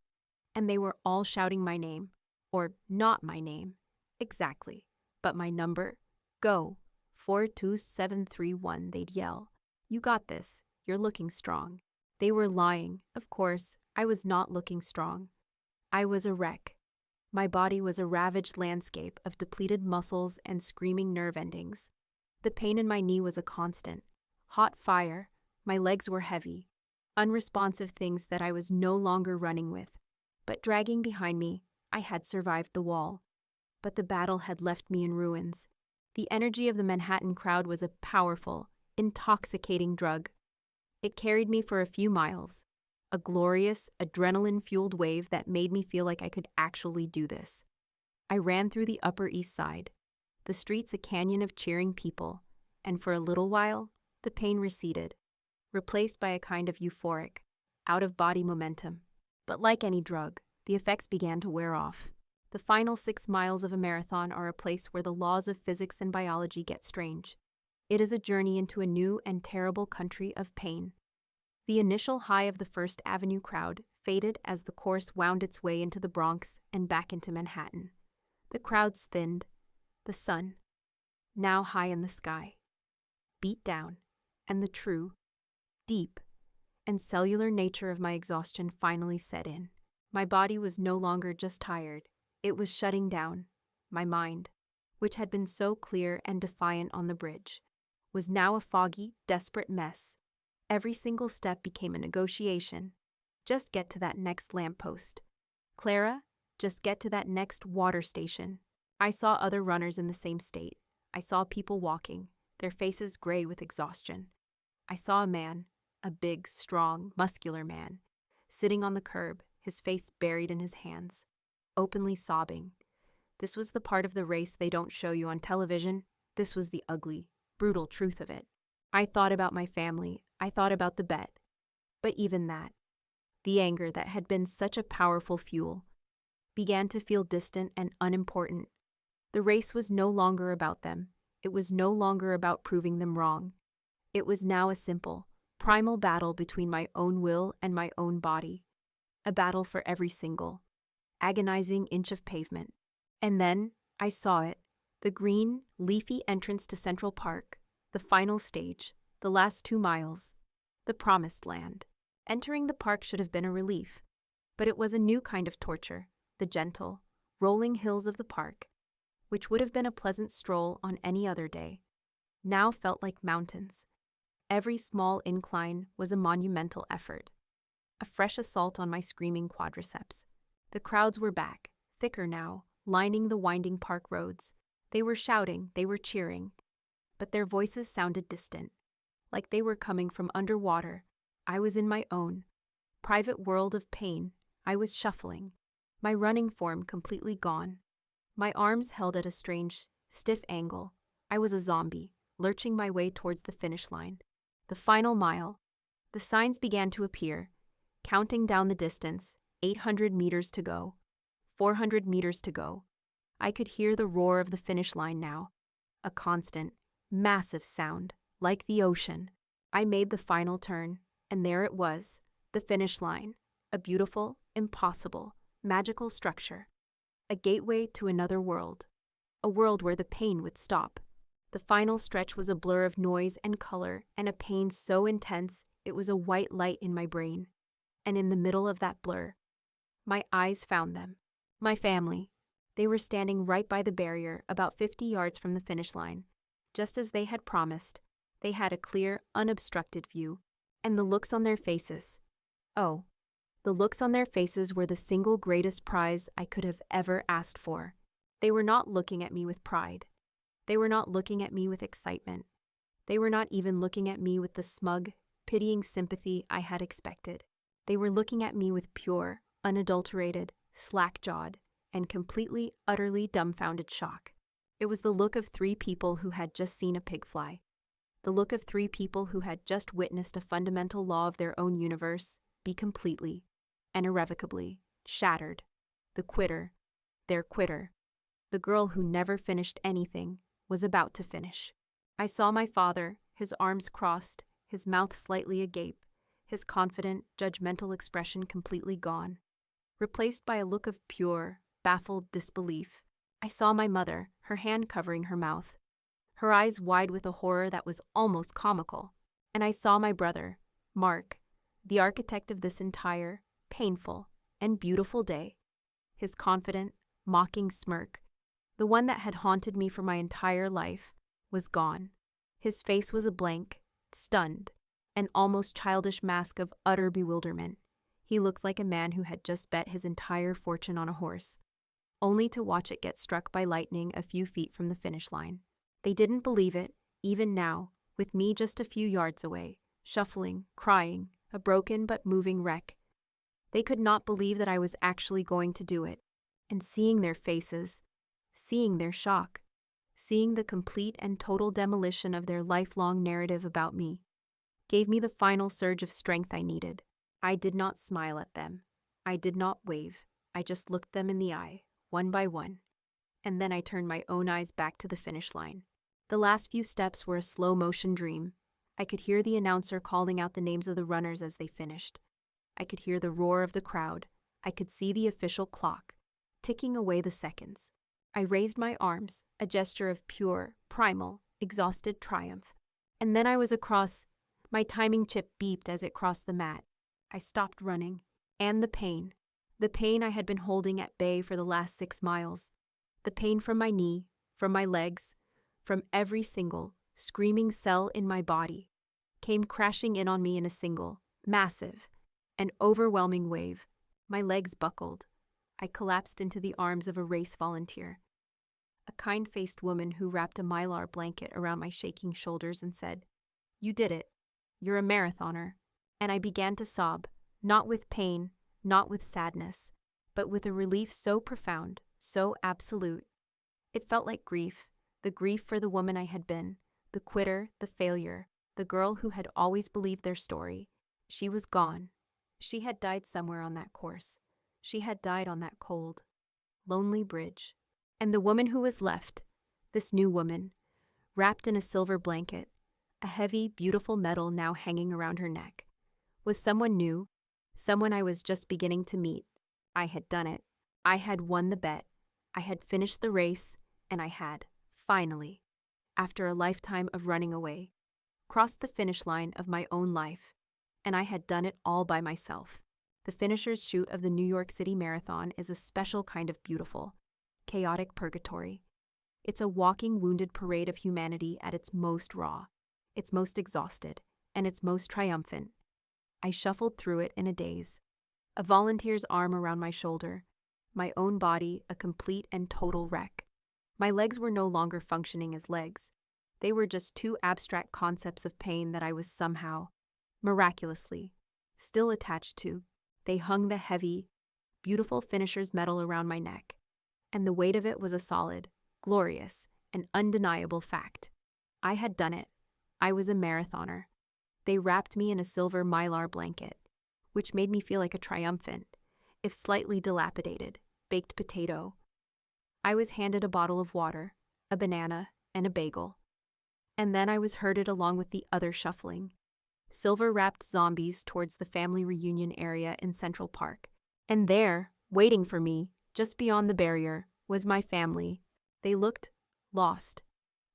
and they were all shouting my name, or not my name, exactly, but my number. Go, 42731, they'd yell. You got this, you're looking strong. They were lying, of course, I was not looking strong. I was a wreck. My body was a ravaged landscape of depleted muscles and screaming nerve endings. The pain in my knee was a constant. Hot fire, my legs were heavy, unresponsive things that I was no longer running with. But dragging behind me, I had survived the wall. But the battle had left me in ruins. The energy of the Manhattan crowd was a powerful, intoxicating drug. It carried me for a few miles, a glorious, adrenaline-fueled wave that made me feel like I could actually do this. I ran through the Upper East Side, the streets a canyon of cheering people, and for a little while, the pain receded, replaced by a kind of euphoric, out-of-body momentum. But like any drug, the effects began to wear off. The final 6 miles of a marathon are a place where the laws of physics and biology get strange. It is a journey into a new and terrible country of pain. The initial high of the First Avenue crowd faded as the course wound its way into the Bronx and back into Manhattan. The crowds thinned. The sun, now high in the sky, beat down, and the true, deep, and cellular nature of my exhaustion finally set in. My body was no longer just tired. It was shutting down. My mind, which had been so clear and defiant on the bridge, was now a foggy, desperate mess. Every single step became a negotiation. Just get to that next lamppost. Clara, just get to that next water station. I saw other runners in the same state. I saw people walking, their faces gray with exhaustion. I saw a man, a big, strong, muscular man, sitting on the curb, his face buried in his hands, openly sobbing. This was the part of the race they don't show you on television. This was the ugly, brutal truth of it. I thought about my family. I thought about the bet. But even that, the anger that had been such a powerful fuel, began to feel distant and unimportant. The race was no longer about them. It was no longer about proving them wrong. It was now a simple, primal battle between my own will and my own body. A battle for every single, agonizing inch of pavement. And then I saw it, the green, leafy entrance to Central Park, the final stage, the last 2 miles, the promised land. Entering the park should have been a relief, but it was a new kind of torture, the gentle, rolling hills of the park, which would have been a pleasant stroll on any other day, now felt like mountains. Every small incline was a monumental effort, a fresh assault on my screaming quadriceps. The crowds were back, thicker now, lining the winding park roads. They were shouting, they were cheering. but their voices sounded distant, like they were coming from underwater. I was in my own private world of pain. I was shuffling, my running form completely gone. My arms held at a strange, stiff angle. I was a zombie, lurching my way towards the finish line. The final mile. The signs began to appear, counting down the distance. 800 meters to go. 400 meters to go. I could hear the roar of the finish line now. A constant, massive sound, like the ocean. I made the final turn, and there it was, the finish line. A beautiful, impossible, magical structure. A gateway to another world. A world where the pain would stop. The final stretch was a blur of noise and color, and a pain so intense it was a white light in my brain. And in the middle of that blur, my eyes found them. My family. They were standing right by the barrier, about 50 yards from the finish line. Just as they had promised, they had a clear, unobstructed view. And the looks on their faces. Oh, the looks on their faces were the single greatest prize I could have ever asked for. They were not looking at me with pride. They were not looking at me with excitement. They were not even looking at me with the smug, pitying sympathy I had expected. They were looking at me with pure, unadulterated, slack-jawed, and completely, utterly dumbfounded shock. It was the look of three people who had just seen a pig fly. The look of three people who had just witnessed a fundamental law of their own universe be completely and irrevocably shattered. The quitter, their quitter, the girl who never finished anything, was about to finish. I saw my father, his arms crossed, his mouth slightly agape, his confident, judgmental expression completely gone, replaced by a look of pure, baffled disbelief. I saw my mother, her hand covering her mouth, her eyes wide with a horror that was almost comical. And I saw my brother, Mark, the architect of this entire, painful, and beautiful day. His confident, mocking smirk, the one that had haunted me for my entire life, was gone. His face was a blank, stunned, an almost childish mask of utter bewilderment. He looked like a man who had just bet his entire fortune on a horse, only to watch it get struck by lightning a few feet from the finish line. They didn't believe it, even now, with me just a few yards away, shuffling, crying, a broken but moving wreck. They could not believe that I was actually going to do it. And seeing their faces, seeing their shock, seeing the complete and total demolition of their lifelong narrative about me, gave me the final surge of strength I needed. I did not smile at them. I did not wave. I just looked them in the eye, one by one. And then I turned my own eyes back to the finish line. The last few steps were a slow-motion dream. I could hear the announcer calling out the names of the runners as they finished. I could hear the roar of the crowd. I could see the official clock, ticking away the seconds. I raised my arms, a gesture of pure, primal, exhausted triumph. And then I was across. My timing chip beeped as it crossed the mat. I stopped running. And the pain I had been holding at bay for the last 6 miles. The pain from my knee, from my legs, from every single, screaming cell in my body, came crashing in on me in a single, massive, and overwhelming wave. My legs buckled. I collapsed into the arms of a race volunteer, a kind-faced woman who wrapped a mylar blanket around my shaking shoulders and said, "You did it. You're a marathoner." And I began to sob, not with pain, not with sadness, but with a relief so profound, so absolute. It felt like grief, the grief for the woman I had been, the quitter, the failure, the girl who had always believed their story. She was gone. She had died somewhere on that course. She had died on that cold, lonely bridge. And the woman who was left, this new woman, wrapped in a silver blanket, a heavy, beautiful medal now hanging around her neck, was someone new, someone I was just beginning to meet. I had done it. I had won the bet. I had finished the race, and I had, finally, after a lifetime of running away, crossed the finish line of my own life. And I had done it all by myself. The finisher's chute of the New York City Marathon is a special kind of beautiful, chaotic purgatory. It's a walking wounded parade of humanity at its most raw, its most exhausted, and its most triumphant. I shuffled through it in a daze, a volunteer's arm around my shoulder, my own body a complete and total wreck. My legs were no longer functioning as legs. They were just two abstract concepts of pain that I was somehow, miraculously, still attached to. They hung the heavy, beautiful finisher's medal around my neck, and the weight of it was a solid, glorious, and undeniable fact. I had done it. I was a marathoner. They wrapped me in a silver mylar blanket, which made me feel like a triumphant, if slightly dilapidated, baked potato. I was handed a bottle of water, a banana, and a bagel. And then I was herded along with the other shuffling, silver-wrapped zombies towards the family reunion area in Central Park. And there, waiting for me, just beyond the barrier, was my family. They looked lost.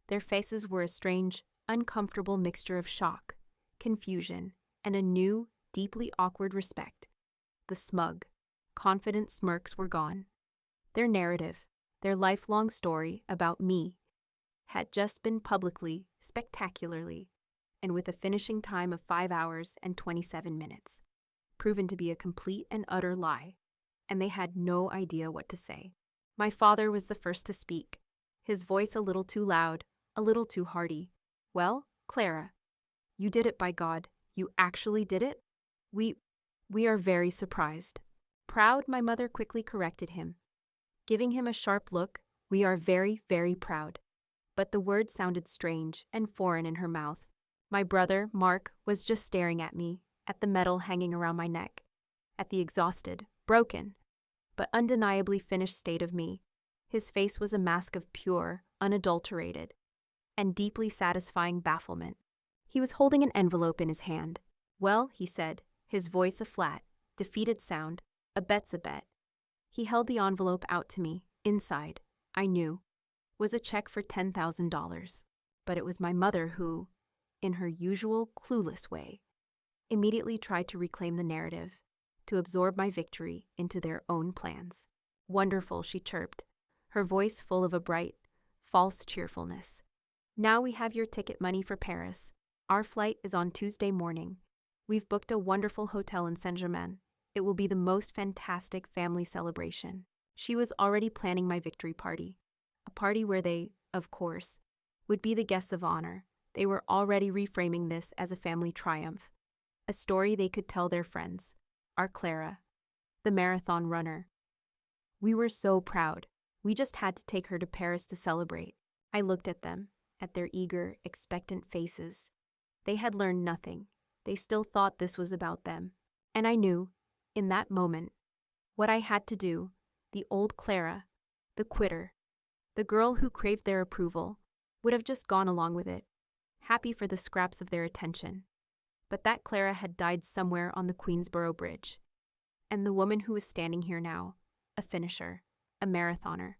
Their faces were a strange, uncomfortable mixture of shock, confusion, and a new, deeply awkward respect. The smug, confident smirks were gone. Their narrative, their lifelong story about me, had just been publicly, spectacularly, and with a finishing time of 5 hours and 27 minutes, proven to be a complete and utter lie, and they had no idea what to say. My father was the first to speak, his voice a little too loud, a little too hearty. "Well, Clara, you did it, by God. You actually did it? We are very surprised." "Proud," my mother quickly corrected him, giving him a sharp look. "We are very, very proud." But the word sounded strange and foreign in her mouth. My brother, Mark, was just staring at me, at the medal hanging around my neck, at the exhausted, broken, but undeniably finished state of me. His face was a mask of pure, unadulterated, and deeply satisfying bafflement. He was holding an envelope in his hand. "Well," he said, his voice a flat, defeated sound. "A bet's a bet." He held the envelope out to me. Inside, I knew, was a check for $10,000. But it was my mother who, in her usual clueless way, immediately tried to reclaim the narrative, to absorb my victory into their own plans. "Wonderful," she chirped, her voice full of a bright, false cheerfulness. "Now we have your ticket money for Paris. Our flight is on Tuesday morning. We've booked a wonderful hotel in Saint-Germain. It will be the most fantastic family celebration." She was already planning my victory party, a party where they, of course, would be the guests of honor. They were already reframing this as a family triumph, a story they could tell their friends. Our Clara, the marathon runner. We were so proud. We just had to take her to Paris to celebrate. I looked at them, at their eager, expectant faces. They had learned nothing. They still thought this was about them. And I knew, in that moment, what I had to do. The old Clara, the quitter, the girl who craved their approval, would have just gone along with it, happy for the scraps of their attention. But that Clara had died somewhere on the Queensboro Bridge. And the woman who was standing here now, a finisher, a marathoner,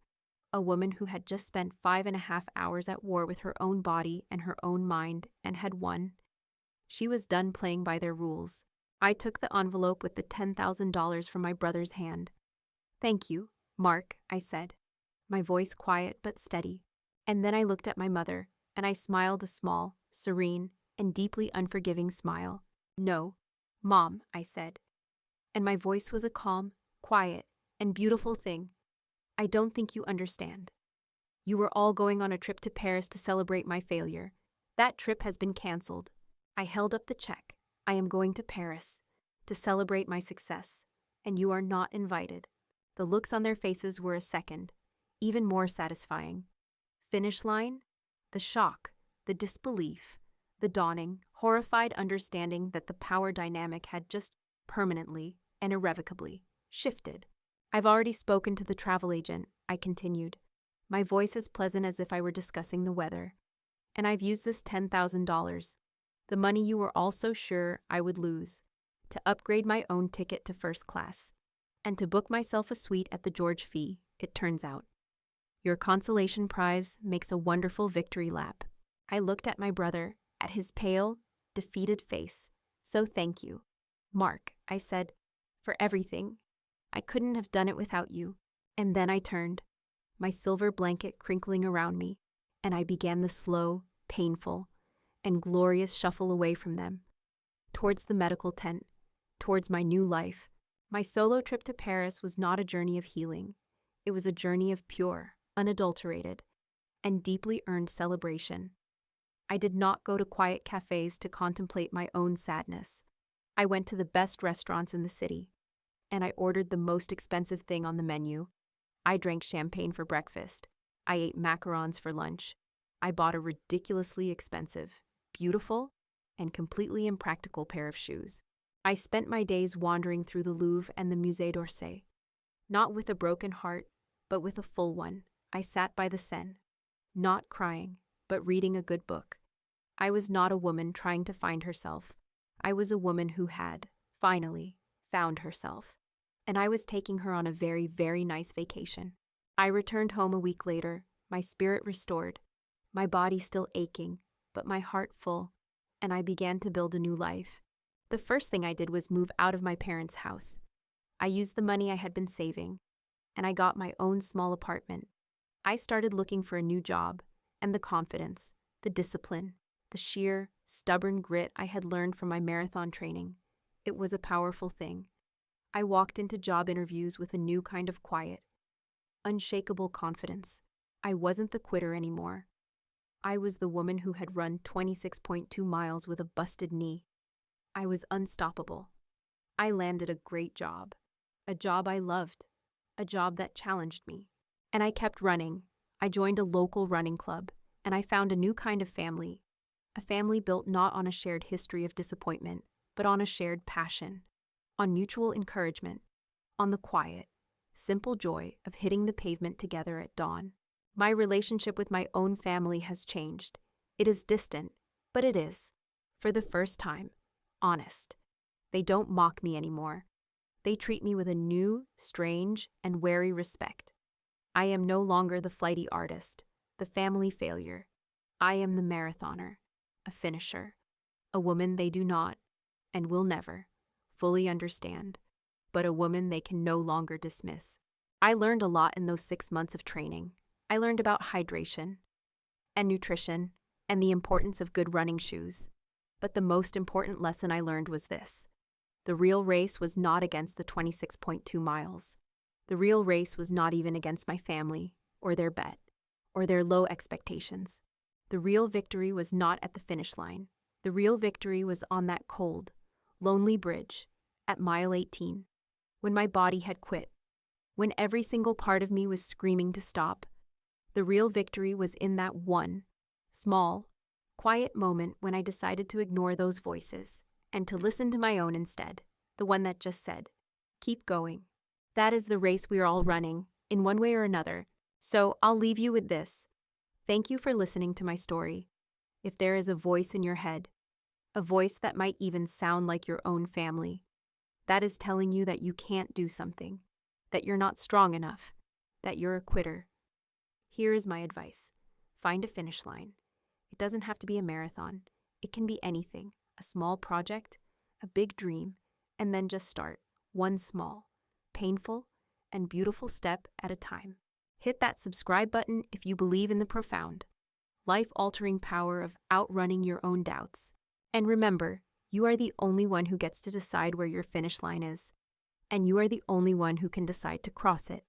a woman who had just spent 5.5 hours at war with her own body and her own mind and had won. She was done playing by their rules. I took the envelope with the $10,000 from my brother's hand. "Thank you, Mark," I said, my voice quiet but steady. And then I looked at my mother, and I smiled a small, serene, and deeply unforgiving smile. "No, Mom," I said, and my voice was a calm, quiet, and beautiful thing. "I don't think you understand. You were all going on a trip to Paris to celebrate my failure. That trip has been canceled." I held up the check. "I am going to Paris to celebrate my success, and you are not invited." The looks on their faces were a second, even more satisfying. Finish line? The shock, the disbelief, the dawning, horrified understanding that the power dynamic had just permanently and irrevocably shifted. "I've already spoken to the travel agent," I continued, my voice as pleasant as if I were discussing the weather. "And I've used this $10,000, the money you were all so sure I would lose, to upgrade my own ticket to first class. And to book myself a suite at the George Fee, it turns out. Your consolation prize makes a wonderful victory lap." I looked at my brother, at his pale, defeated face. "So thank you, Mark," I said, "for everything. I couldn't have done it without you." And then I turned, my silver blanket crinkling around me, and I began the slow, painful, and glorious shuffle away from them, towards the medical tent, towards my new life. My solo trip to Paris was not a journey of healing. It was a journey of pure, unadulterated, and deeply earned celebration. I did not go to quiet cafes to contemplate my own sadness. I went to the best restaurants in the city, and I ordered the most expensive thing on the menu. I drank champagne for breakfast. I ate macarons for lunch. I bought a ridiculously expensive, beautiful, and completely impractical pair of shoes. I spent my days wandering through the Louvre and the Musée d'Orsay. Not with a broken heart, but with a full one. I sat by the Seine, not crying, but reading a good book. I was not a woman trying to find herself. I was a woman who had, finally, found herself. And I was taking her on a very, very nice vacation. I returned home a week later, my spirit restored, my body still aching, but my heart full, and I began to build a new life. The first thing I did was move out of my parents' house. I used the money I had been saving, and I got my own small apartment. I started looking for a new job, and the confidence, the discipline, the sheer, stubborn grit I had learned from my marathon training. It was a powerful thing. I walked into job interviews with a new kind of quiet, unshakable confidence. I wasn't the quitter anymore. I was the woman who had run 26.2 miles with a busted knee. I was unstoppable. I landed a great job, a job I loved, a job that challenged me. And I kept running. I joined a local running club, and I found a new kind of family, a family built not on a shared history of disappointment, but on a shared passion, on mutual encouragement, on the quiet, simple joy of hitting the pavement together at dawn. My relationship with my own family has changed. It is distant, but it is, for the first time, honest. They don't mock me anymore. They treat me with a new, strange, and wary respect. I am no longer the flighty artist, the family failure. I am the marathoner, a finisher, a woman they do not, and will never, fully understand, but a woman they can no longer dismiss. I learned a lot in those 6 months of training. I learned about hydration and nutrition and the importance of good running shoes. But the most important lesson I learned was this. The real race was not against the 26.2 miles. The real race was not even against my family, or their bet, or their low expectations. The real victory was not at the finish line. The real victory was on that cold, lonely bridge at mile 18, when my body had quit, when every single part of me was screaming to stop. The real victory was in that one, small, quiet moment when I decided to ignore those voices and to listen to my own instead, the one that just said, "Keep going." That is the race we are all running, in one way or another. So I'll leave you with this. Thank you for listening to my story. If there is a voice in your head, a voice that might even sound like your own family, that is telling you that you can't do something, that you're not strong enough, that you're a quitter, here is my advice. Find a finish line. It doesn't have to be a marathon. It can be anything, a small project, a big dream, and then just start, one small, painful, and beautiful step at a time. Hit that subscribe button if you believe in the profound, life-altering power of outrunning your own doubts. And remember, you are the only one who gets to decide where your finish line is, and you are the only one who can decide to cross it.